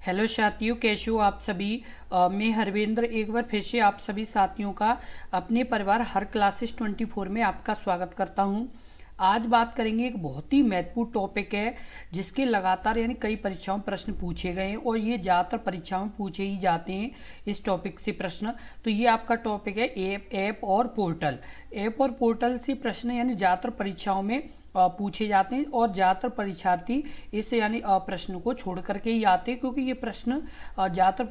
Hello साथियों, कैसे हो आप सभी। मैं हरविंद्र एक बार फिर से आप सभी साथियों का अपने परिवार हर क्लासेस 24 में आपका स्वागत करता हूं। आज बात करेंगे, एक बहुत ही महत्वपूर्ण टॉपिक है जिसके लगातार यानी कई परीक्षाओं में प्रश्न पूछे गए हैं और ये ज़्यादातर परीक्षाओं में पूछे ही जाते हैं इस टॉपिक से प्रश्न। तो ये आपका टॉपिक है ऐप और पोर्टल। ऐप और पोर्टल से प्रश्न यानी ज़्यादातर परीक्षाओं में पूछे जाते हैं और ज़्यादातर परीक्षार्थी इस यानी प्रश्न को छोड़ करके ही आते हैं, क्योंकि ये प्रश्न ज़्यादातर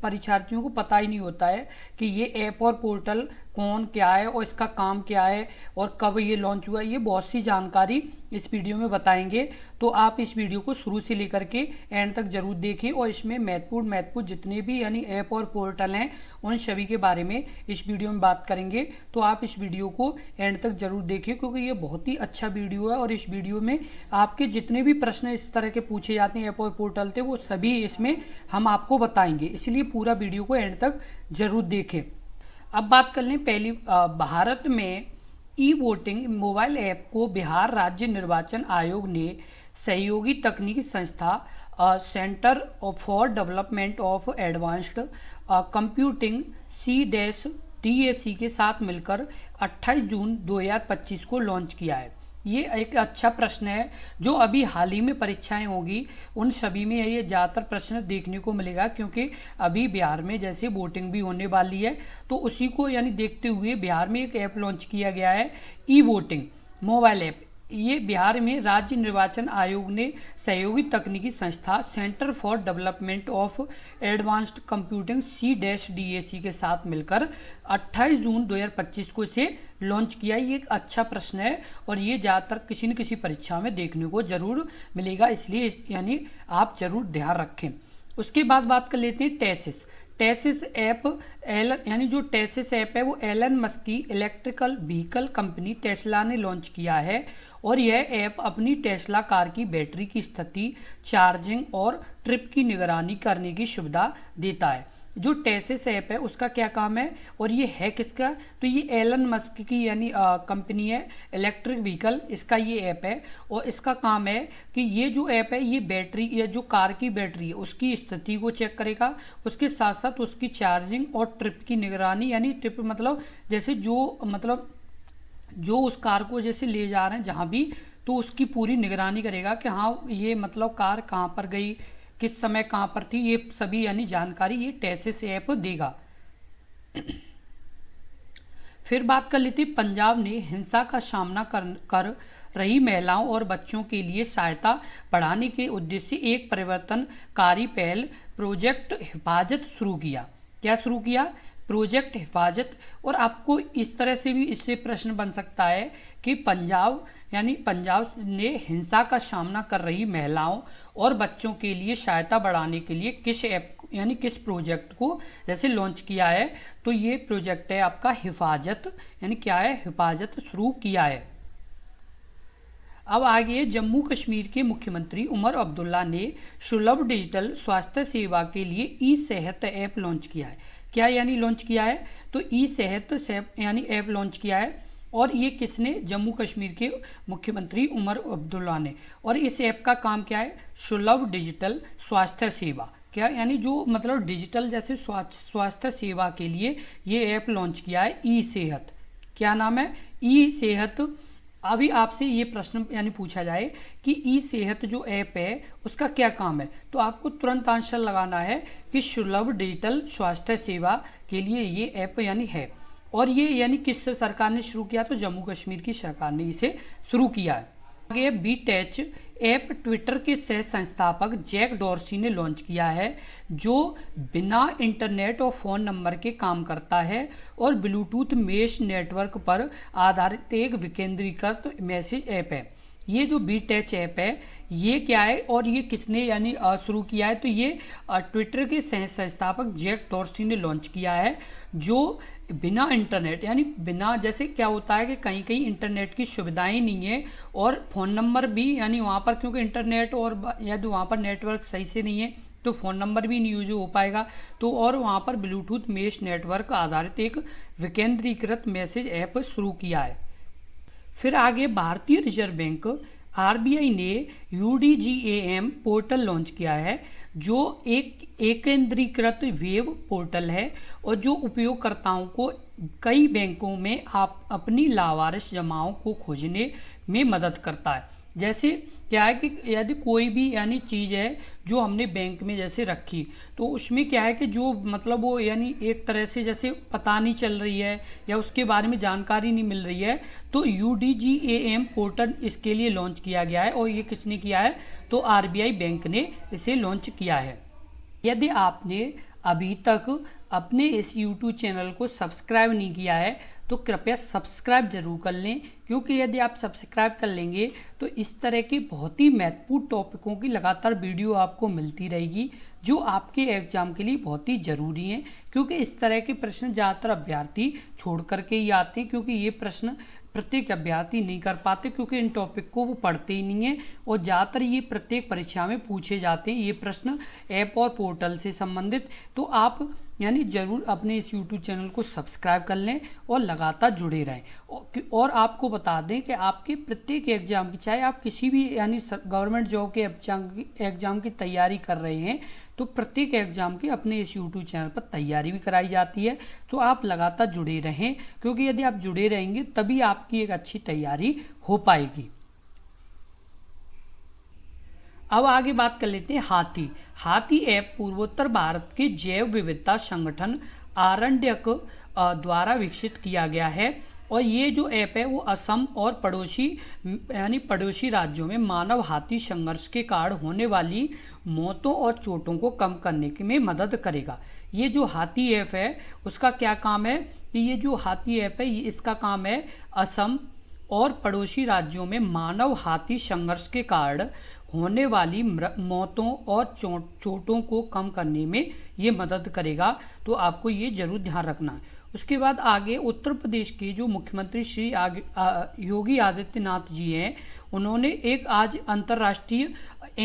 परीक्षार्थियों को पता ही नहीं होता है कि ये ऐप और पोर्टल कौन क्या है और इसका काम क्या है और कब ये लॉन्च हुआ है। ये बहुत सी जानकारी इस वीडियो में बताएंगे, तो आप इस वीडियो को शुरू से लेकर के एंड तक जरूर देखें और इसमें महत्वपूर्ण जितने भी यानी ऐप और पोर्टल हैं उन सभी के बारे में इस वीडियो में बात करेंगे। तो आप इस वीडियो को एंड तक जरूर देखें, क्योंकि ये बहुत ही अच्छा वीडियो है और इस वीडियो में आपके जितने भी प्रश्न इस तरह के पूछे जाते हैं ऐप और पोर्टल थे वो सभी इसमें हम आपको बताएंगे, इसलिए पूरा वीडियो को एंड तक जरूर देखें। अब बात कर लें पहली, भारत में ई वोटिंग मोबाइल ऐप को बिहार राज्य निर्वाचन आयोग ने सहयोगी तकनीकी संस्था centre for development of advanced computing CDAC के साथ मिलकर 28 जून 2025 को लॉन्च किया है। ये एक अच्छा प्रश्न है जो अभी हाल ही में परीक्षाएं होगी उन सभी में ये ज़्यादातर प्रश्न देखने को मिलेगा, क्योंकि अभी बिहार में जैसे वोटिंग भी होने वाली है तो उसी को यानी देखते हुए बिहार में एक ऐप लॉन्च किया गया है, ई वोटिंग मोबाइल ऐप। ये बिहार में राज्य निर्वाचन आयोग ने सहयोगी तकनीकी संस्था centre for development of advanced computing CDAC के साथ मिलकर 28 जून 2025 को इसे लॉन्च किया। ये एक अच्छा प्रश्न है और ये ज़्यादातर किसी न किसी परीक्षा में देखने को जरूर मिलेगा, इसलिए यानी आप जरूर ध्यान रखें। उसके बाद बात कर लेते हैं टेसिस ऐप। यानी जो टेसिस ऐप है वो एलन मस्क की इलेक्ट्रिकल व्हीकल कंपनी टेस्ला ने लॉन्च किया है और यह ऐप अपनी टेस्ला कार की बैटरी की स्थिति, चार्जिंग और ट्रिप की निगरानी करने की सुविधा देता है। जो टेसिस ऐप है उसका क्या काम है और ये है किसका, तो ये एलन मस्क की यानी कंपनी है इलेक्ट्रिक व्हीकल, इसका ये ऐप है और इसका काम है कि ये जो ऐप है ये बैटरी या जो कार की बैटरी है उसकी स्थिति को चेक करेगा, उसके साथ साथ उसकी चार्जिंग और ट्रिप की निगरानी, यानी ट्रिप मतलब जैसे जो उस कार को जैसे ले जा रहे हैं जहाँ भी, तो उसकी पूरी निगरानी करेगा कि हाँ ये मतलब कार कहाँ पर गई, किस समय कहाँ पर थी, ये सभी यानी जानकारी ये टेसिस ऐप देगा। फिर बात कर लेते, पंजाब ने हिंसा का सामना कर रही महिलाओं और बच्चों के लिए सहायता बढ़ाने के उद्देश्य से एक परिवर्तनकारी पहल प्रोजेक्ट हिफाजत शुरू किया। क्या शुरू किया? प्रोजेक्ट हिफाजत। और आपको इस तरह से भी इससे प्रश्न बन सकता है कि पंजाब ने हिंसा का सामना कर रही महिलाओं और बच्चों के लिए सहायता बढ़ाने के लिए किस ऐप यानी किस प्रोजेक्ट को जैसे लॉन्च किया है, तो ये प्रोजेक्ट है आपका हिफाजत, यानी क्या है, हिफाजत शुरू किया है। अब आगे जम्मू कश्मीर के मुख्यमंत्री उमर अब्दुल्ला ने सुलभ डिजिटल स्वास्थ्य सेवा के लिए ई सेहत ऐप लॉन्च किया है। क्या यानी लॉन्च किया है, तो ई सेहत यानी ऐप लॉन्च किया है और ये किसने, जम्मू कश्मीर के मुख्यमंत्री उमर अब्दुल्ला ने। और इस ऐप का काम क्या है, सुलभ डिजिटल स्वास्थ्य सेवा। क्या यानी जो मतलब डिजिटल जैसे स्वास्थ्य सेवा के लिए ये ऐप लॉन्च किया है, ई सेहत। क्या नाम है, ई सेहत। अभी आपसे ये प्रश्न यानी पूछा जाए कि ई सेहत जो ऐप है उसका क्या काम है, तो आपको तुरंत आंसर लगाना है कि सुलभ डिजिटल स्वास्थ्य सेवा के लिए ये ऐप यानी है। और ये यानी किस सरकार ने शुरू किया, तो जम्मू कश्मीर की सरकार ने इसे शुरू किया है। आगे बीटैच ऐप ट्विटर के सह संस्थापक जैक डॉर्सी ने लॉन्च किया है, जो बिना इंटरनेट और फ़ोन नंबर के काम करता है और ब्लूटूथ मेश नेटवर्क पर आधारित एक विकेंद्रीकृत मैसेज ऐप है। ये जो बीटैच ऐप है ये क्या है और ये किसने यानी शुरू किया है, तो ये ट्विटर के सह संस्थापक जैक डॉर्सी ने लॉन्च किया है, जो बिना इंटरनेट यानी बिना, जैसे क्या होता है कि कहीं कहीं इंटरनेट की सुविधाएं नहीं है और फ़ोन नंबर भी यानी वहाँ पर क्योंकि इंटरनेट और यदि वहाँ पर नेटवर्क सही से नहीं है तो फ़ोन नंबर भी नहीं यूज हो पाएगा, तो और वहाँ पर ब्लूटूथ मेश नेटवर्क आधारित एक विकेंद्रीकृत मैसेज ऐप शुरू किया है। फिर आगे भारतीय रिजर्व बैंक आरबीआई ने UDGAM पोर्टल लॉन्च किया है, जो एक केंद्रीकृत वेब पोर्टल है और जो उपयोगकर्ताओं को कई बैंकों में आप अपनी लावारिस जमाओं को खोजने में मदद करता है। जैसे क्या है कि यदि कोई भी यानी चीज़ है जो हमने बैंक में जैसे रखी, तो उसमें क्या है कि जो मतलब वो यानी एक तरह से जैसे पता नहीं चल रही है या उसके बारे में जानकारी नहीं मिल रही है, तो UDGAM पोर्टल इसके लिए लॉन्च किया गया है। और ये किसने किया है? तो आरबीआई बैंक ने इसे लॉन्च किया है। यदि आपने अभी तक अपने इस YouTube चैनल को सब्सक्राइब नहीं किया है तो कृपया सब्सक्राइब जरूर कर लें, क्योंकि यदि आप सब्सक्राइब कर लेंगे तो इस तरह के बहुत ही महत्वपूर्ण टॉपिकों की लगातार वीडियो आपको मिलती रहेगी, जो आपके एग्जाम के लिए बहुत ही ज़रूरी हैं। क्योंकि इस तरह के प्रश्न ज़्यादातर अभ्यर्थी छोड़ करके ही आते हैं, क्योंकि ये प्रश्न प्रत्येक अभ्यर्थी नहीं कर पाते, क्योंकि इन टॉपिक को वो पढ़ते ही नहीं है। और ज़्यादातर ये प्रत्येक परीक्षा में पूछे जाते हैं ये प्रश्न ऐप और पोर्टल से संबंधित। तो आप यानी ज़रूर अपने इस YouTube चैनल को सब्सक्राइब कर लें और लगातार जुड़े रहें। और आपको बता दें कि आपके प्रत्येक एग्ज़ाम की, चाहे आप किसी भी यानी गवर्नमेंट जॉब के एग्ज़ाम की तैयारी कर रहे हैं, तो प्रत्येक एग्ज़ाम की अपने इस YouTube चैनल पर तैयारी भी कराई जाती है। तो आप लगातार जुड़े रहें, क्योंकि यदि आप जुड़े रहेंगे तभी आपकी एक अच्छी तैयारी हो पाएगी। अब आगे बात कर लेते हैं हाथी ऐप पूर्वोत्तर भारत के जैव विविधता संगठन आरण्यक द्वारा विकसित किया गया है। और ये जो ऐप है वो असम और पड़ोसी राज्यों में मानव हाथी संघर्ष के कारण होने वाली मौतों और चोटों को कम करने में मदद करेगा। ये जो हाथी ऐप है उसका क्या काम है कि ये जो हाथी ऐप है इसका काम है असम और पड़ोसी राज्यों में मानव हाथी संघर्ष के कारण होने वाली मौतों और चोटों को कम करने में ये मदद करेगा। तो आपको ये जरूर ध्यान रखना है। उसके बाद आगे उत्तर प्रदेश के जो मुख्यमंत्री श्री योगी आदित्यनाथ जी हैं, उन्होंने एक आज अंतर्राष्ट्रीय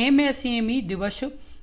MSME दिवस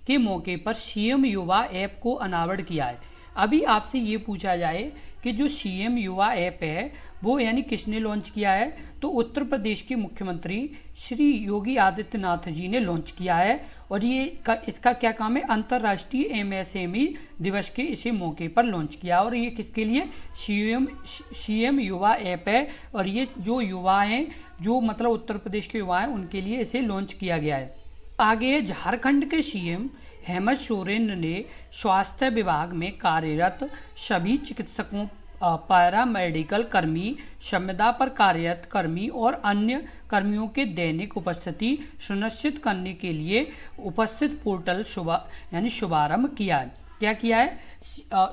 के मौके पर CM युवा ऐप को अनावरण किया है। अभी आपसे ये पूछा जाए कि जो CM युवा ऐप है वो यानी किसने लॉन्च किया है, तो उत्तर प्रदेश के मुख्यमंत्री श्री योगी आदित्यनाथ जी ने लॉन्च किया है। और ये इसका क्या काम है? अंतर्राष्ट्रीय MSME दिवस के इसी मौके पर लॉन्च किया। और ये किसके लिए? CM युवा ऐप है। और ये जो युवा हैं, जो मतलब उत्तर प्रदेश के युवा हैं, उनके लिए इसे लॉन्च किया गया है। आगे है झारखंड के CM हेमंत सोरेन ने स्वास्थ्य विभाग में कार्यरत सभी चिकित्सकों, पैरामेडिकल कर्मी, संविदा पर कार्यरत कर्मी और अन्य कर्मियों के दैनिक उपस्थिति सुनिश्चित करने के लिए उपस्थित पोर्टल शुभारंभ किया है। क्या किया है?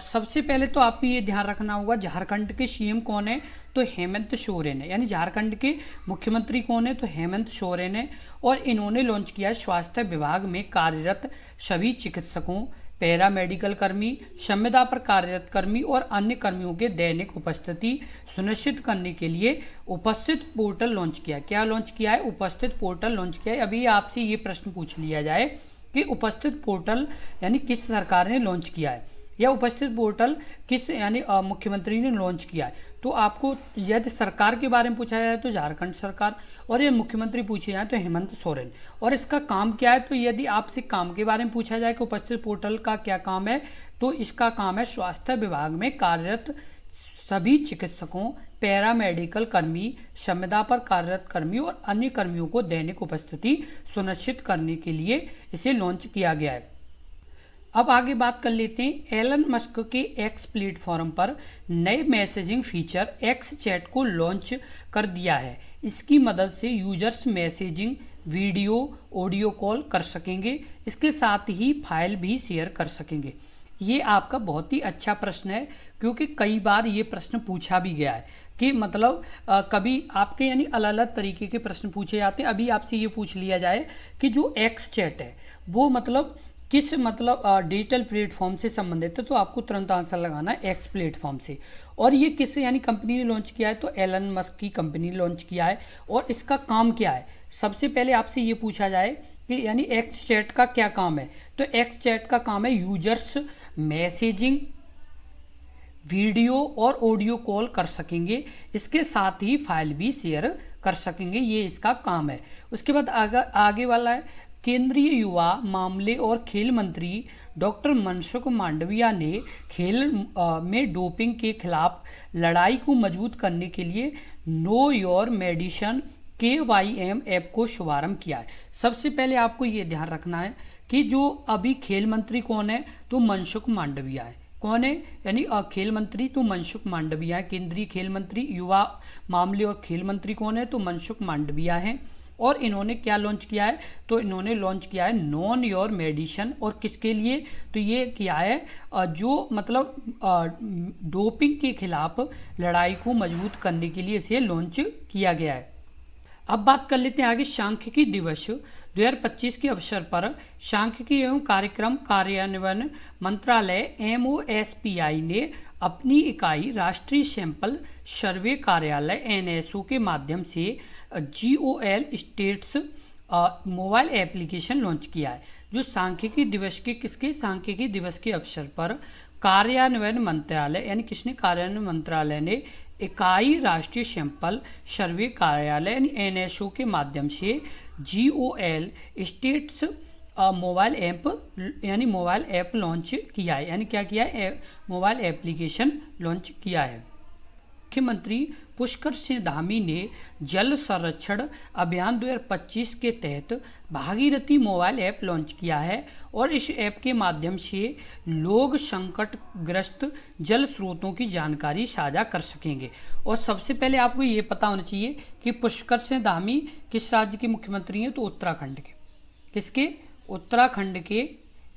सबसे पहले तो आपको ये ध्यान रखना होगा, झारखंड के CM कौन है? तो हेमंत सोरेन है। यानी झारखंड के मुख्यमंत्री कौन है? तो हेमंत सोरेन है। और इन्होंने लॉन्च किया है स्वास्थ्य विभाग में कार्यरत सभी चिकित्सकों, पैरामेडिकल कर्मी, संविदा पर कार्यरत कर्मी और अन्य कर्मियों के दैनिक उपस्थिति सुनिश्चित करने के लिए उपस्थित पोर्टल लॉन्च किया। क्या लॉन्च किया है? उपस्थित पोर्टल लॉन्च किया है। अभी आपसे ये प्रश्न पूछ लिया जाए कि उपस्थित पोर्टल यानी किस सरकार ने लॉन्च किया है, या उपस्थित पोर्टल किस यानी मुख्यमंत्री ने लॉन्च किया है, तो आपको यदि सरकार के बारे में पूछा जाए तो झारखंड सरकार, और ये मुख्यमंत्री पूछे जाए तो हेमंत सोरेन। और इसका काम क्या है? तो यदि आपसे काम के बारे में पूछा जाए कि उपस्थित पोर्टल का क्या काम है, तो इसका काम है स्वास्थ्य विभाग में कार्यरत सभी चिकित्सकों, पैरामेडिकल कर्मी, संविदा पर कार्यरत कर्मी और अन्य कर्मियों को दैनिक उपस्थिति सुनिश्चित करने के लिए इसे लॉन्च किया गया है। अब आगे बात कर लेते हैं। एलन मस्क के X प्लेटफॉर्म पर नए मैसेजिंग फीचर X चैट को लॉन्च कर दिया है। इसकी मदद से users messaging, video, audio call कर सकेंगे। इसके साथ ही फाइल भी शेयर कर सकेंगे। ये आपका बहुत ही अच्छा प्रश्न है, क्योंकि कई बार ये प्रश्न पूछा भी गया है कि मतलब कभी आपके यानी अलग अलग तरीके के प्रश्न पूछे जाते हैं। अभी आपसे ये पूछ लिया जाए कि जो X चैट है वो मतलब किस डिजिटल प्लेटफॉर्म से संबंधित है, तो आपको तुरंत आंसर लगाना है X प्लेटफॉर्म से। और ये किस यानी कंपनी ने लॉन्च किया है, तो एलन मस्क की कंपनी ने लॉन्च किया है। और इसका काम क्या है? सबसे पहले आपसे ये पूछा जाए कि यानी X चैट का क्या काम है, तो X चैट का काम है यूजर्स मैसेजिंग, वीडियो और ऑडियो कॉल कर सकेंगे। इसके साथ ही फाइल भी शेयर कर सकेंगे, ये इसका काम है। उसके बाद आगे वाला है, केंद्रीय युवा मामले और खेल मंत्री डॉक्टर मनसुख मांडविया ने खेल में डोपिंग के खिलाफ लड़ाई को मजबूत करने के लिए know your medicine KYM app को शुभारंभ किया है। सबसे पहले आपको ये ध्यान रखना है कि जो अभी खेल मंत्री कौन है, तो मनसुख मांडविया है। कौन है, यानी खेल मंत्री तो मनसुख मांडविया है। केंद्रीय खेल मंत्री, युवा मामले और खेल मंत्री कौन है, तो मनसुख मांडविया है। और इन्होंने क्या लॉन्च किया है, तो इन्होंने लॉन्च किया है नॉन योर मेडिसिन। और किसके लिए, तो ये किया है जो मतलब डोपिंग के खिलाफ लड़ाई को मजबूत करने के लिए इसे लॉन्च किया गया है। अब बात कर लेते हैं आगे सांख्यिकी दिवस 2025 के अवसर पर सांख्यिकी एवं कार्यक्रम कार्यान्वयन मंत्रालय MOSPI ने अपनी इकाई राष्ट्रीय सैंपल सर्वे कार्यालय NSO के माध्यम से GOL states mobile application launch किया है, जो सांख्यिकी दिवस के सांख्यिकी दिवस के अवसर पर कार्यान्वयन मंत्रालय, यानी किसने, कार्यान्वयन मंत्रालय ने इकाई राष्ट्रीय सैंपल सर्वे कार्यालय यानी NSO के माध्यम से GOL states mobile app launch किया है। यानी क्या किया है, मोबाइल एप्लीकेशन लॉन्च किया है। मुख्यमंत्री पुष्कर सिंह धामी ने जल संरक्षण अभियान 2025 के तहत भागीरथी मोबाइल ऐप लॉन्च किया है और इस ऐप के माध्यम से लोग संकटग्रस्त जल स्रोतों की जानकारी साझा कर सकेंगे। और सबसे पहले आपको ये पता होना चाहिए कि पुष्कर सिंह धामी किस राज्य के मुख्यमंत्री हैं, तो उत्तराखंड के। किसके, उत्तराखंड के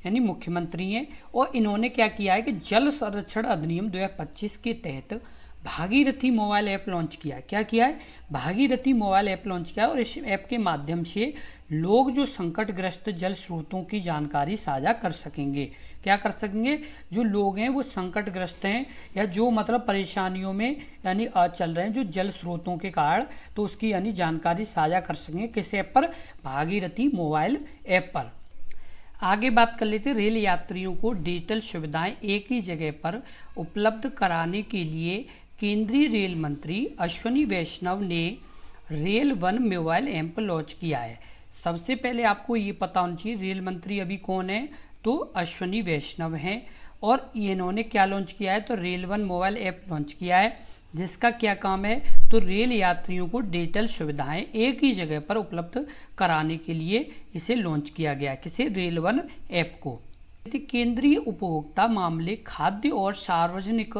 यानी मुख्यमंत्री हैं। और इन्होंने क्या किया है कि जल संरक्षण अधिनियम 2025 के तहत भागीरथी मोबाइल ऐप लॉन्च किया है। क्या किया है, भागीरथी मोबाइल ऐप लॉन्च किया है। और इस ऐप के माध्यम से लोग जो संकटग्रस्त जल स्रोतों की जानकारी साझा कर सकेंगे। क्या कर सकेंगे, जो लोग हैं वो संकटग्रस्त हैं या जो मतलब परेशानियों में यानी चल रहे हैं जो जल स्रोतों के कारण, तो उसकी यानी जानकारी साझा कर सकेंगे। किस ऐप पर, भागीरथी मोबाइल ऐप पर। आगे बात कर लेते हैं, रेल यात्रियों को डिजिटल सुविधाएं एक ही जगह पर उपलब्ध कराने के लिए केंद्रीय रेल मंत्री अश्विनी वैष्णव ने rail one mobile app launch किया है। सबसे पहले आपको ये पता होना चाहिए रेल मंत्री अभी कौन है, तो अश्विनी वैष्णव हैं। और इन्होंने क्या लॉन्च किया है, तो rail one mobile app launch किया है, जिसका क्या काम है, तो रेल यात्रियों को डिजिटल सुविधाएं एक ही जगह पर उपलब्ध कराने के लिए इसे लॉन्च किया गया। किसे, रेल वन ऐप को। केंद्रीय उपभोक्ता मामले, खाद्य और सार्वजनिक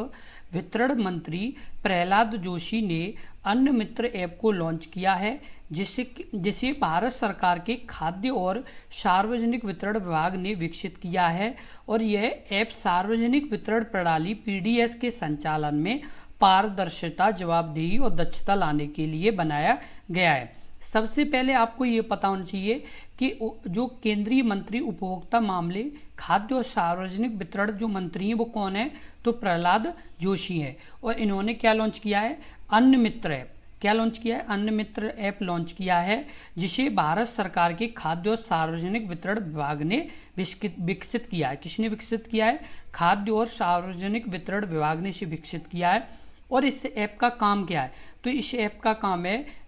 वितरण मंत्री प्रहलाद जोशी ने अन्न मित्र ऐप को लॉन्च किया है, जिसे भारत सरकार के खाद्य और सार्वजनिक वितरण विभाग ने विकसित किया है। और यह ऐप सार्वजनिक वितरण प्रणाली PDS के संचालन में पारदर्शिता, जवाबदेही और दक्षता लाने के लिए बनाया गया है। सबसे पहले आपको ये पता होना चाहिए कि जो केंद्रीय मंत्री उपभोक्ता मामले, खाद्य और सार्वजनिक वितरण जो मंत्री हैं वो कौन है, तो प्रहलाद जोशी हैं। और इन्होंने क्या लॉन्च किया है, अन्न मित्र ऐप। क्या लॉन्च किया है, अन्न मित्र ऐप लॉन्च किया है, जिसे भारत सरकार के खाद्य और सार्वजनिक वितरण विभाग ने विकसित किया है। किसने विकसित किया है, खाद्य और सार्वजनिक वितरण विभाग ने इसे विकसित किया है। और इस ऐप का काम क्या है, तो इस ऐप का काम है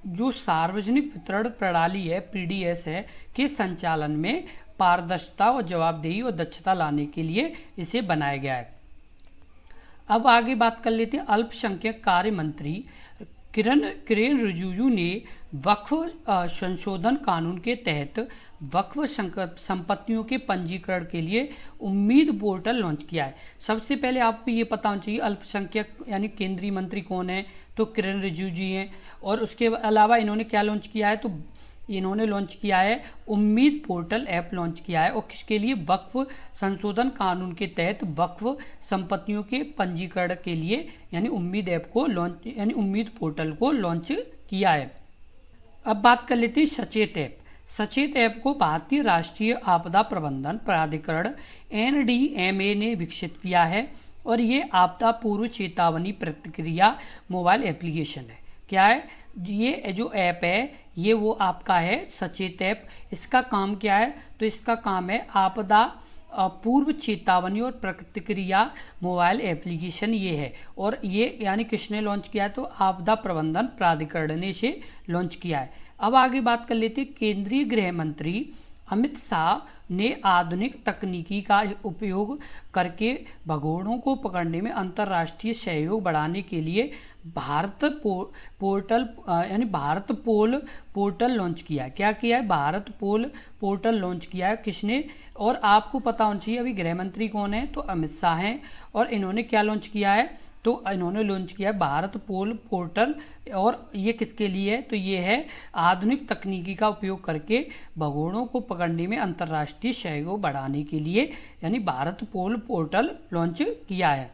जो सार्वजनिक वितरण प्रणाली है PDS है के संचालन में पारदर्शिता और जवाबदेही और दक्षता लाने के लिए इसे बनाया गया है। अब आगे बात कर लेते हैं, अल्पसंख्यक कार्य मंत्री किरेन रिजिजू ने वक्फ संशोधन कानून के तहत वक्फ संपत्तियों के पंजीकरण के लिए उम्मीद पोर्टल लॉन्च किया है। सबसे पहले आपको ये पता होना चाहिए अल्पसंख्यक यानी केंद्रीय मंत्री कौन है, तो किरेन रिजिजू जी हैं। और उसके अलावा इन्होंने क्या लॉन्च किया है, तो इन्होंने लॉन्च किया है उम्मीद पोर्टल ऐप लॉन्च किया है। और किसके लिए, वक्फ संशोधन कानून के तहत वक्फ संपत्तियों के पंजीकरण के लिए यानी उम्मीद ऐप को लॉन्च यानी उम्मीद पोर्टल को लॉन्च किया है। अब बात कर लेते हैं सचेत ऐप। सचेत ऐप को भारतीय राष्ट्रीय आपदा प्रबंधन प्राधिकरण NDMA ने विकसित किया है और ये आपदा पूर्व चेतावनी प्रतिक्रिया मोबाइल एप्लीकेशन है। क्या है, ये जो ऐप है ये वो आपका है सचेत ऐप। इसका काम क्या है, तो इसका काम है आपदा पूर्व चेतावनी और प्रतिक्रिया मोबाइल एप्लीकेशन ये है। और ये यानी किसने लॉन्च किया है, तो आपदा प्रबंधन प्राधिकरण ने इसे लॉन्च किया है। अब आगे बात कर लेते हैं। केंद्रीय गृह मंत्री अमित शाह ने आधुनिक तकनीकी का उपयोग करके भगोड़ों को पकड़ने में अंतर्राष्ट्रीय सहयोग बढ़ाने के लिए भारत पोर्टल यानी भारत पोल पोर्टल लॉन्च किया है। क्या किया है, भारत पोल पोर्टल लॉन्च किया है किसने। और आपको पता होना चाहिए अभी गृह मंत्री कौन है, तो अमित शाह हैं। और इन्होंने क्या लॉन्च किया है, तो इन्होंने लॉन्च किया है भारत पोल पोर्टल। और ये किसके लिए है, तो ये है आधुनिक तकनीकी का उपयोग करके भगोड़ों को पकड़ने में अंतर्राष्ट्रीय सहयोग बढ़ाने के लिए, यानी भारत पोल पोर्टल लॉन्च किया है।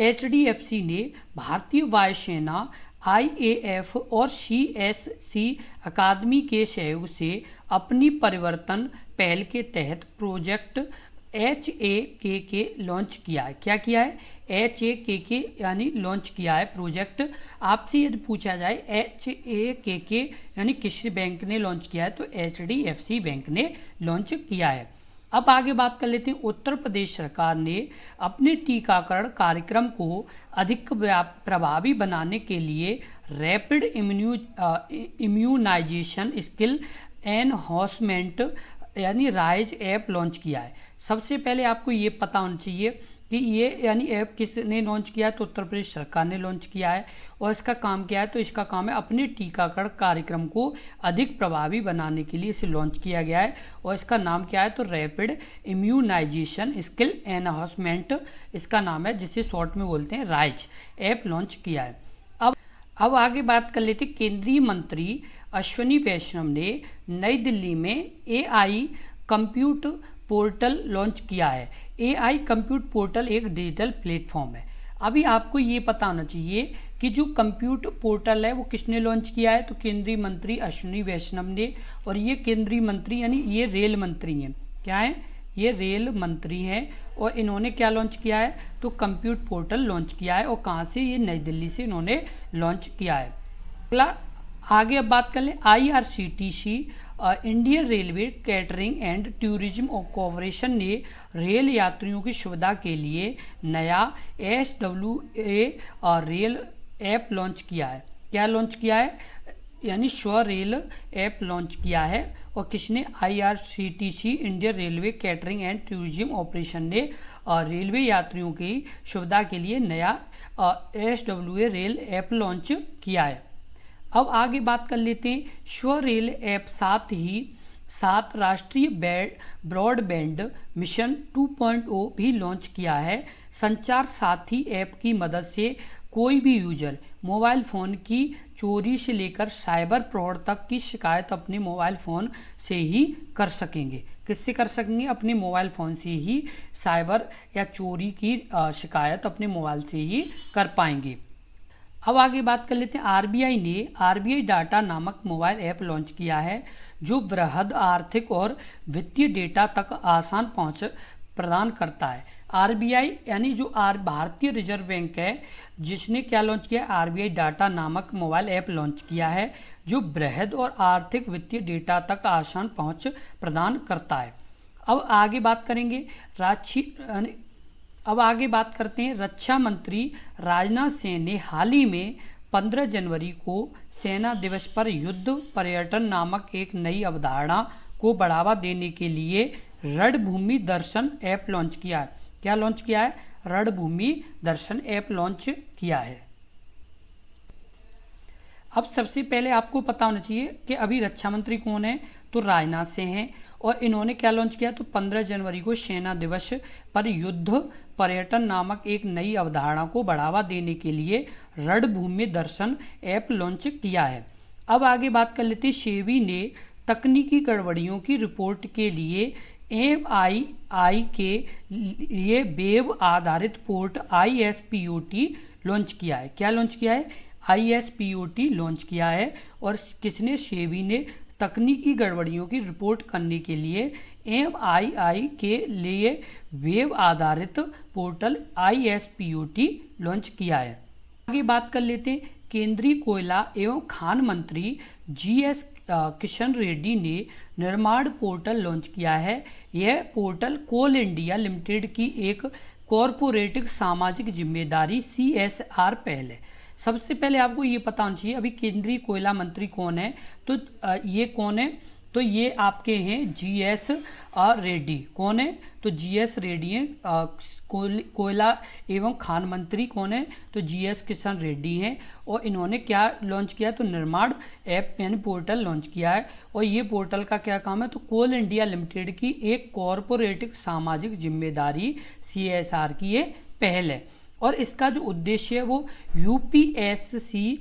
HDFC ने भारतीय वायुसेना, IAF और CSC अकादमी के सहयोग से अपनी परिवर्तन पहल के तहत प्रोजेक्ट HAKK लॉन्च किया है। क्या किया है, HAKK यानी लॉन्च किया है प्रोजेक्ट। आपसे यदि पूछा जाए HAKK यानी किस बैंक ने लॉन्च किया है, तो HDFC बैंक ने लॉन्च किया है। अब आगे बात कर लेते हैं। उत्तर प्रदेश सरकार ने अपने टीकाकरण कार्यक्रम को अधिक प्रभावी बनाने के लिए रैपिड इम्यूनाइजेशन स्किल एनहांसमेंट यानी राइज ऐप लॉन्च किया है। सबसे पहले आपको ये पता होना चाहिए कि ये यानी ऐप किसने लॉन्च किया है, तो उत्तर प्रदेश सरकार ने लॉन्च किया है। और इसका काम क्या है, तो इसका काम है अपने टीकाकरण कार्यक्रम को अधिक प्रभावी बनाने के लिए इसे लॉन्च किया गया है। और इसका नाम क्या है, तो रैपिड इम्यूनाइजेशन स्किल एनहांसमेंट इसका नाम है, जिसे शॉर्ट में बोलते हैं राइज ऐप लॉन्च किया है। अब आगे बात कर लेते। केंद्रीय मंत्री अश्विनी वैष्णव ने नई दिल्ली में AI कंप्यूट पोर्टल लॉन्च किया है। AI कंप्यूट पोर्टल एक डिजिटल प्लेटफॉर्म है। अभी आपको ये पता होना चाहिए कि जो कंप्यूट पोर्टल है वो किसने लॉन्च किया है, तो केंद्रीय मंत्री अश्विनी वैष्णव ने। और ये केंद्रीय मंत्री यानी ये रेल मंत्री हैं। क्या है, ये रेल मंत्री हैं। और इन्होंने क्या लॉन्च किया है, तो कंप्यूट पोर्टल लॉन्च किया है। और कहाँ से, ये नई दिल्ली से इन्होंने लॉन्च किया है। अगला आगे अब बात कर लें। IRCTC Indian railway catering and tourism corporation ने रेल यात्रियों की सुविधा के लिए नया SWA रेल ऐप लॉन्च किया है। क्या लॉन्च किया है, यानी स्व रेल ऐप लॉन्च किया है। और किसने, IRCTC Indian railway catering and tourism operation ने रेलवे यात्रियों की सुविधा के लिए नया SWA रेल ऐप लॉन्च किया है। अब आगे बात कर लेते हैं। स्व रेल ऐप साथ राष्ट्रीय ब्रॉडबैंड मिशन 2.0 भी लॉन्च किया है। संचार साथी ऐप की मदद से कोई भी यूजर मोबाइल फ़ोन की चोरी से लेकर साइबर फ्रॉड तक की शिकायत अपने मोबाइल फ़ोन से ही कर सकेंगे। किससे कर सकेंगे, अपने मोबाइल फ़ोन से ही साइबर या चोरी की शिकायत अपने मोबाइल से ही कर पाएंगे। अब आगे बात कर लेते हैं। RBI ने RBI डाटा नामक मोबाइल ऐप लॉन्च किया है, जो बृहद आर्थिक और वित्तीय डेटा तक आसान पहुंच प्रदान करता है। RBI यानी जो भारतीय रिजर्व बैंक है, जिसने क्या लॉन्च किया, RBI डाटा नामक मोबाइल ऐप लॉन्च किया है, जो बृहद और आर्थिक वित्तीय डेटा तक आसान पहुंच प्रदान करता है। अब आगे बात करेंगे। अब आगे बात करते हैं। रक्षा मंत्री राजनाथ सिंह ने हाल ही में 15 जनवरी को सेना दिवस पर युद्ध पर्यटन नामक एक नई अवधारणा को बढ़ावा देने के लिए रणभूमि दर्शन ऐप लॉन्च किया है। क्या लॉन्च किया है, रणभूमि दर्शन ऐप लॉन्च किया है। अब सबसे पहले आपको पता होना चाहिए कि अभी रक्षा मंत्री कौन है, तो राजनाथ सिंह हैं। और इन्होंने क्या लॉन्च किया, तो 15 जनवरी को सेना दिवस पर युद्ध पर्यटन नामक एक नई अवधारणा को बढ़ावा देने के लिए रणभूमि दर्शन ऐप लॉन्च किया है। अब आगे बात कर लेते हैं। सेबी ने तकनीकी गड़बड़ियों की रिपोर्ट के लिए MII के लिए वेब आधारित पोर्ट ISPOT लॉन्च किया है। क्या लॉन्च किया है, ISPOT लॉन्च किया है। और किसने, सेबी ने तकनीकी गड़बड़ियों की रिपोर्ट करने के लिए MII के लिए वेब आधारित पोर्टल ISPOT लॉन्च किया है। आगे बात कर लेते हैं। केंद्रीय कोयला एवं खान मंत्री किशन रेड्डी ने निर्माण पोर्टल लॉन्च किया है। यह पोर्टल कोल इंडिया लिमिटेड की एक कॉरपोरेट सामाजिक जिम्मेदारी CSR पहल है। सबसे पहले आपको ये पता होना चाहिए अभी केंद्रीय कोयला मंत्री कौन है, तो ये कौन है, तो ये आपके हैं GS रेड्डी। कौन है, तो GS रेड्डी हैं। कोयला एवं खान मंत्री कौन है, तो GS किशन रेड्डी हैं। और इन्होंने क्या लॉन्च किया, तो निर्माण ऐप यानी पोर्टल लॉन्च किया है। और ये पोर्टल का क्या काम है, तो कोल इंडिया लिमिटेड की एक कॉरपोरेट सामाजिक जिम्मेदारी CSR की ये पहल है। और इसका जो उद्देश्य है वो UPSC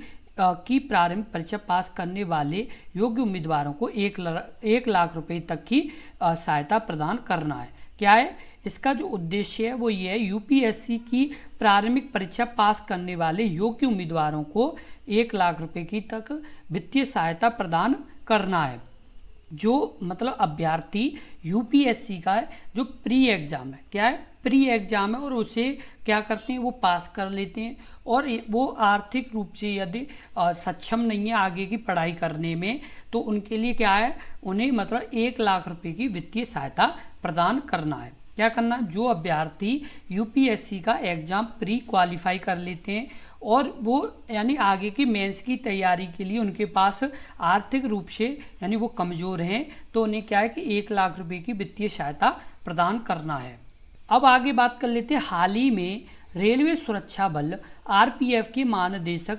की प्रारंभिक परीक्षा पास करने वाले योग्य उम्मीदवारों को 1 लाख रुपए तक की सहायता प्रदान करना है। क्या है इसका जो उद्देश्य है वो ये है, UPSC की प्रारंभिक परीक्षा पास करने वाले योग्य उम्मीदवारों को 1 लाख रुपए की तक वित्तीय सहायता प्रदान करना है। जो मतलब अभ्यर्थी UPSC का है जो प्री एग्जाम है, क्या है प्री एग्जाम है, और उसे क्या करते हैं वो पास कर लेते हैं। और वो आर्थिक रूप से यदि सक्षम नहीं है आगे की पढ़ाई करने में, तो उनके लिए क्या है, उन्हें मतलब 1 लाख रुपए की वित्तीय सहायता प्रदान करना है। क्या करना, जो अभ्यर्थी UPSC का एग्जाम प्री क्वालिफाई कर लेते हैं और वो यानी आगे की मेंस की तैयारी के लिए उनके पास आर्थिक रूप से यानी वो कमज़ोर हैं, तो उन्हें क्या है कि 1 लाख रुपए की वित्तीय सहायता प्रदान करना है। अब आगे बात कर लेते हैं, हाल ही में रेलवे सुरक्षा बल RPF के महानिदेशक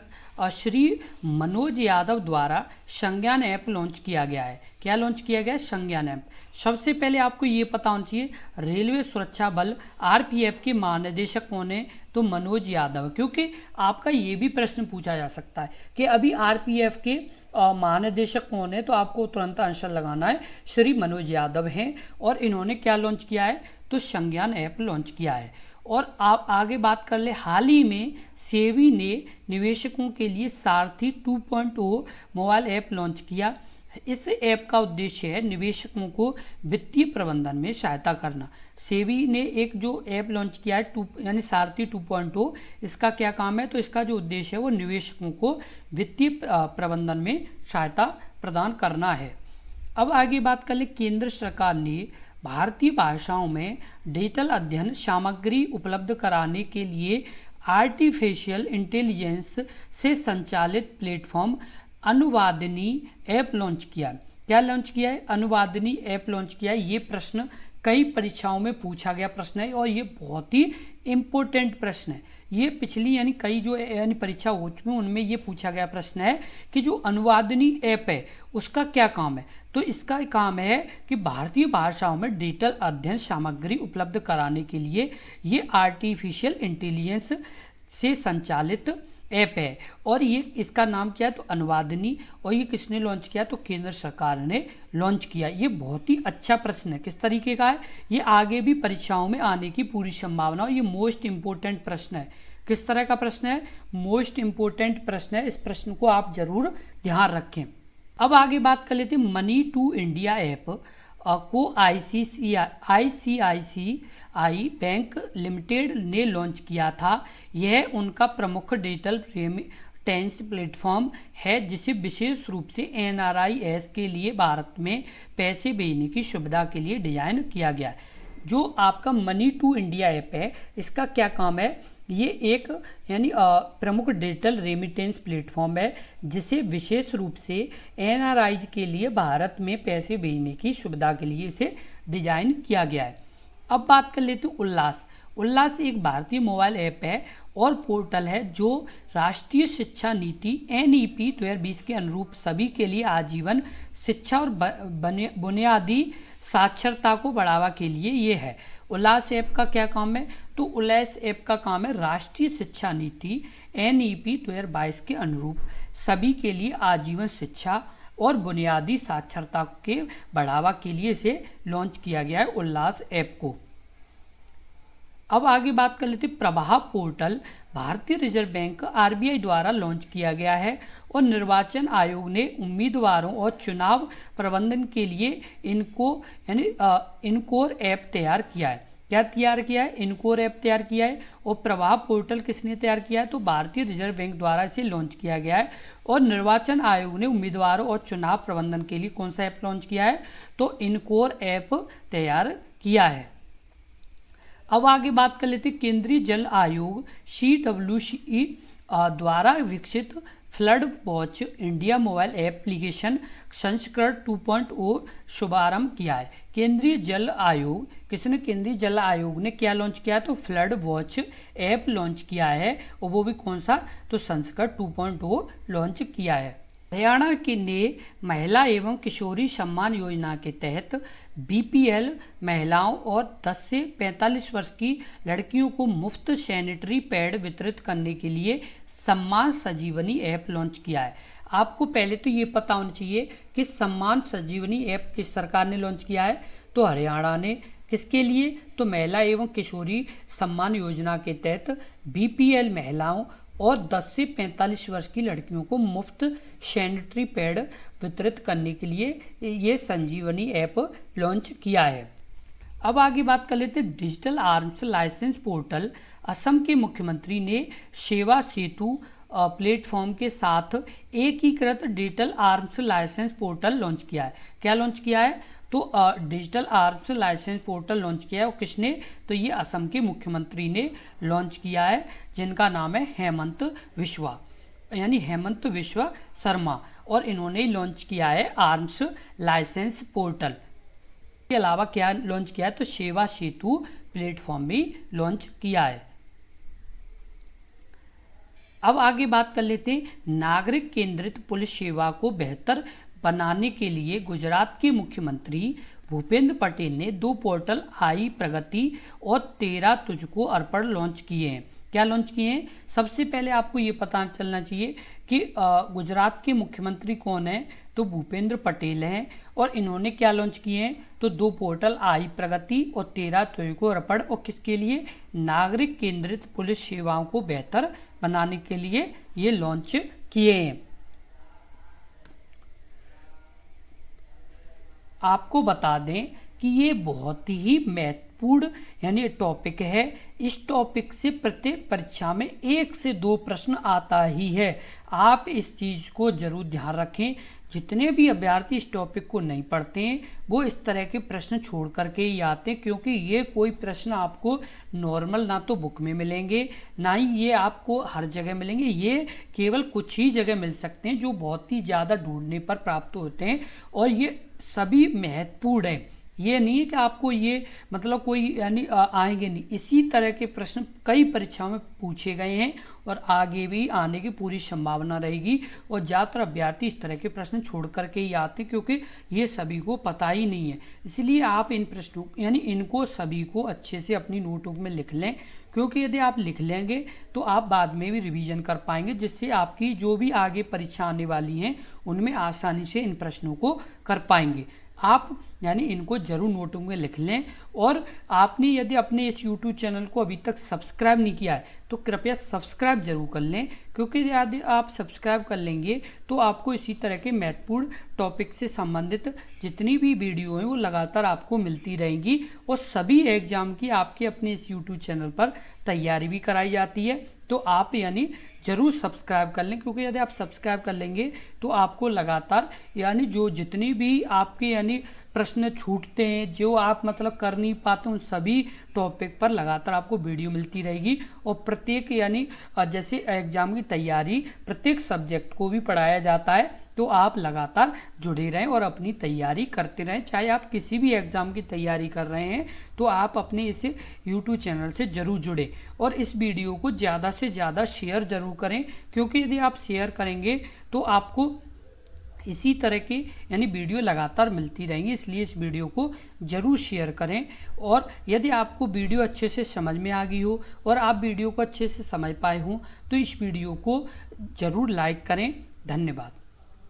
श्री मनोज यादव द्वारा संज्ञान ऐप लॉन्च किया गया है। क्या लॉन्च किया गया है, संज्ञान ऐप। सबसे पहले आपको ये पता होना चाहिए रेलवे सुरक्षा बल RPF के महानिदेशक कौन है, तो मनोज यादव। क्योंकि आपका ये भी प्रश्न पूछा जा सकता है कि अभी RPF के महानिदेशक कौन है, तो आपको तुरंत आंसर लगाना है श्री मनोज यादव हैं। और इन्होंने क्या लॉन्च किया है, तो संज्ञान ऐप लॉन्च किया है। और आप आगे बात कर ले, हाल ही में सेबी ने निवेशकों के लिए सारथी 2.0 मोबाइल ऐप लॉन्च किया। इस ऐप का उद्देश्य है निवेशकों को वित्तीय प्रबंधन में सहायता करना। सेबी ने एक जो ऐप लॉन्च किया है यानी सारथी 2.0, इसका क्या काम है, तो इसका जो उद्देश्य है वो निवेशकों को वित्तीय प्रबंधन में सहायता प्रदान करना है। अब आगे बात कर ले, केंद्र सरकार ने भारतीय भाषाओं में डिजिटल अध्ययन सामग्री उपलब्ध कराने के लिए आर्टिफिशियल इंटेलिजेंस से संचालित प्लेटफॉर्म अनुवादिनी ऐप लॉन्च किया। क्या लॉन्च किया है, अनुवादिनी ऐप लॉन्च किया है। ये प्रश्न कई परीक्षाओं में पूछा गया प्रश्न है और ये बहुत ही इम्पोर्टेंट प्रश्न है। ये पिछली यानी कई जो यानी परीक्षा हो चुकी हैं उनमें ये पूछा गया प्रश्न है कि जो अनुवादिनी ऐप है उसका क्या काम है। तो इसका काम है कि भारतीय भाषाओं में डिजिटल अध्ययन सामग्री उपलब्ध कराने के लिए ये आर्टिफिशियल इंटेलिजेंस से संचालित ऐप है। और ये इसका नाम क्या है, तो अनुवादिनी। और ये किसने लॉन्च किया, तो केंद्र सरकार ने लॉन्च किया। ये बहुत ही अच्छा प्रश्न है, किस तरीके का है, ये आगे भी परीक्षाओं में आने की पूरी संभावना। और ये मोस्ट इम्पोर्टेंट प्रश्न है। किस तरह का प्रश्न है, मोस्ट इम्पोर्टेंट प्रश्न है। इस प्रश्न को आप जरूर ध्यान रखें। अब आगे बात कर लेते हैं, मनी टू इंडिया ऐप को ICICI बैंक लिमिटेड ने लॉन्च किया था। यह उनका प्रमुख डिजिटल रेमिटेंस प्लेटफॉर्म है जिसे विशेष रूप से NRIS के लिए भारत में पैसे भेजने की सुविधा के लिए डिजाइन किया गया है। जो आपका मनी टू इंडिया ऐप है इसका क्या काम है, ये एक यानी प्रमुख डिजिटल रेमिटेंस प्लेटफॉर्म है जिसे विशेष रूप से NRIs के लिए भारत में पैसे भेजने की सुविधा के लिए इसे डिजाइन किया गया है। अब बात कर लेते हैं उल्लास। उल्लास एक भारतीय मोबाइल ऐप है और पोर्टल है जो राष्ट्रीय शिक्षा नीति NEP 2020 के अनुरूप सभी के लिए आजीवन शिक्षा और बुनियादी साक्षरता को बढ़ावा के लिए ये है। उल्लास ऐप का क्या काम है, तो उल्लास ऐप का काम है राष्ट्रीय शिक्षा नीति NEP 2022 के अनुरूप सभी के लिए आजीवन शिक्षा और बुनियादी साक्षरता के बढ़ावा के लिए इसे लॉन्च किया गया है उल्लास ऐप को। अब आगे बात कर लेते हैं, प्रवाह पोर्टल भारतीय रिजर्व बैंक RBI द्वारा लॉन्च किया गया है और निर्वाचन आयोग ने उम्मीदवारों और चुनाव प्रबंधन के लिए इनको यानी इनकोर ऐप तैयार किया है। क्या तैयार किया है? इनकोर ऐप तैयार किया है। और प्रभाव पोर्टल किसने तैयार किया है? तो भारतीय रिजर्व बैंक द्वारा इसे लॉन्च किया गया है। और निर्वाचन आयोग ने उम्मीदवारों और चुनाव प्रबंधन के लिए कौन सा ऐप लॉन्च किया है? तो इनकोर ऐप तैयार किया है। अब आगे बात कर लेते हैं केंद्रीय जल आयोग CWC द्वारा विकसित flood watch India mobile application संस्करण 2.0 शुभारंभ किया है। केंद्रीय जल आयोग किसने? केंद्रीय जल आयोग ने क्या लॉन्च किया है? तो फ्लड वॉच ऐप लॉन्च किया है। और वो भी कौन सा? तो संस्करण 2.0 लॉन्च किया है। हरियाणा की ने महिला एवं किशोरी सम्मान योजना के तहत BPL महिलाओं और 10 से 45 वर्ष की लड़कियों को मुफ्त सैनिटरी पैड वितरित करने के लिए सम्मान संजीवनी ऐप लॉन्च किया है। आपको पहले तो ये पता होना चाहिए कि सम्मान संजीवनी ऐप किस सरकार ने लॉन्च किया है? तो हरियाणा ने। किसके लिए? तो महिला एवं किशोरी सम्मान योजना के तहत BPL महिलाओं और 10 से 45 वर्ष की लड़कियों को मुफ्त सैनिटरी पैड वितरित करने के लिए ये संजीवनी ऐप लॉन्च किया है। अब आगे बात कर लेते हैं digital arms licence portal. Assam के मुख्यमंत्री ने सेवा सेतु प्लेटफॉर्म के साथ एकीकृत digital arms licence portal launch किया है। क्या लॉन्च किया है? तो digital arms licence portal launch किया है। और किसने? तो ये असम के मुख्यमंत्री ने लॉन्च किया है, जिनका नाम है हेमंत बिस्वा, यानी हेमंत बिस्वा शर्मा। और इन्होंने लॉन्च किया है आर्म्स लाइसेंस पोर्टल। के अलावा क्या लॉन्च किया है? तो सेवा सेतु प्लेटफॉर्म भी लॉन्च किया है। अब आगे बात कर लेते हैं नागरिक केंद्रित पुलिस सेवा को बेहतर बनाने के लिए गुजरात के मुख्यमंत्री भूपेंद्र पटेल ने 2 पोर्टल आई प्रगति और 13 तुझको अर्पण लॉन्च किए हैं। क्या लॉन्च किए हैं? सबसे पहले आपको ये पता चलना चाहिए कि गुजरात के मुख्यमंत्री कौन है? तो भूपेंद्र पटेल हैं। और इन्होंने क्या लॉन्च किए हैं? तो 2 पोर्टल आई प्रगति और 13 तुझको अर्पण। और किसके लिए? नागरिक केंद्रित पुलिस सेवाओं को बेहतर बनाने के लिए ये लॉन्च किए हैं। आपको बता दें कि ये बहुत ही महत्वपूर्ण यानी टॉपिक है। इस टॉपिक से प्रत्येक परीक्षा में 1 से 2 प्रश्न आता ही है। आप इस चीज़ को जरूर ध्यान रखें। जितने भी अभ्यर्थी इस टॉपिक को नहीं पढ़ते हैं वो इस तरह के प्रश्न छोड़ करके ही आते हैं, क्योंकि ये कोई प्रश्न आपको नॉर्मल ना तो बुक में मिलेंगे, ना ही ये आपको हर जगह मिलेंगे। ये केवल कुछ ही जगह मिल सकते हैं जो बहुत ही ज़्यादा ढूंढने पर प्राप्त होते हैं। और ये सभी महत्वपूर्ण है। ये नहीं है कि आपको ये मतलब कोई यानी आएंगे नहीं। इसी तरह के प्रश्न कई परीक्षाओं में पूछे गए हैं और आगे भी आने की पूरी संभावना रहेगी। और ज़्यादातर अभ्यर्थी इस तरह के प्रश्न छोड़ करके ही आते हैं, क्योंकि ये सभी को पता ही नहीं है। इसलिए आप इन प्रश्नों यानी इनको सभी को अच्छे से अपनी नोटबुक में लिख लें, क्योंकि यदि आप लिख लेंगे तो आप बाद में भी रिवीजन कर पाएंगे, जिससे आपकी जो भी आगे परीक्षा आने वाली हैं उनमें आसानी से इन प्रश्नों को कर पाएंगे। आप यानी इनको जरूर नोटबुक में लिख लें। और आपने यदि अपने इस YouTube चैनल को अभी तक सब्सक्राइब नहीं किया है तो कृपया सब्सक्राइब जरूर कर लें, क्योंकि यदि आप सब्सक्राइब कर लेंगे तो आपको इसी तरह के महत्वपूर्ण टॉपिक से संबंधित जितनी भी वीडियो हैं वो लगातार आपको मिलती रहेंगी। और सभी एग्जाम की आपके अपने इस YouTube चैनल पर तैयारी भी कराई जाती है। तो आप यानी जरूर सब्सक्राइब कर लें, क्योंकि यदि आप सब्सक्राइब कर लेंगे तो आपको लगातार यानी जो जितनी भी आपके यानी प्रश्न छूटते हैं, जो आप मतलब कर नहीं पाते, उन सभी टॉपिक पर लगातार आपको वीडियो मिलती रहेगी। और प्रत्येक यानी जैसे एग्जाम की तैयारी प्रत्येक सब्जेक्ट को भी पढ़ाया जाता है, तो आप लगातार जुड़े रहें और अपनी तैयारी करते रहें। चाहे आप किसी भी एग्ज़ाम की तैयारी कर रहे हैं तो आप अपने इस YouTube चैनल से ज़रूर जुड़े। और इस वीडियो को ज़्यादा से ज़्यादा शेयर ज़रूर करें, क्योंकि यदि आप शेयर करेंगे तो आपको इसी तरह की यानी वीडियो लगातार मिलती रहेंगी। इसलिए इस वीडियो को ज़रूर शेयर करें। और यदि आपको वीडियो अच्छे से समझ में आ गई हो और आप वीडियो को अच्छे से समझ पाए हों तो इस वीडियो को ज़रूर लाइक करें। धन्यवाद।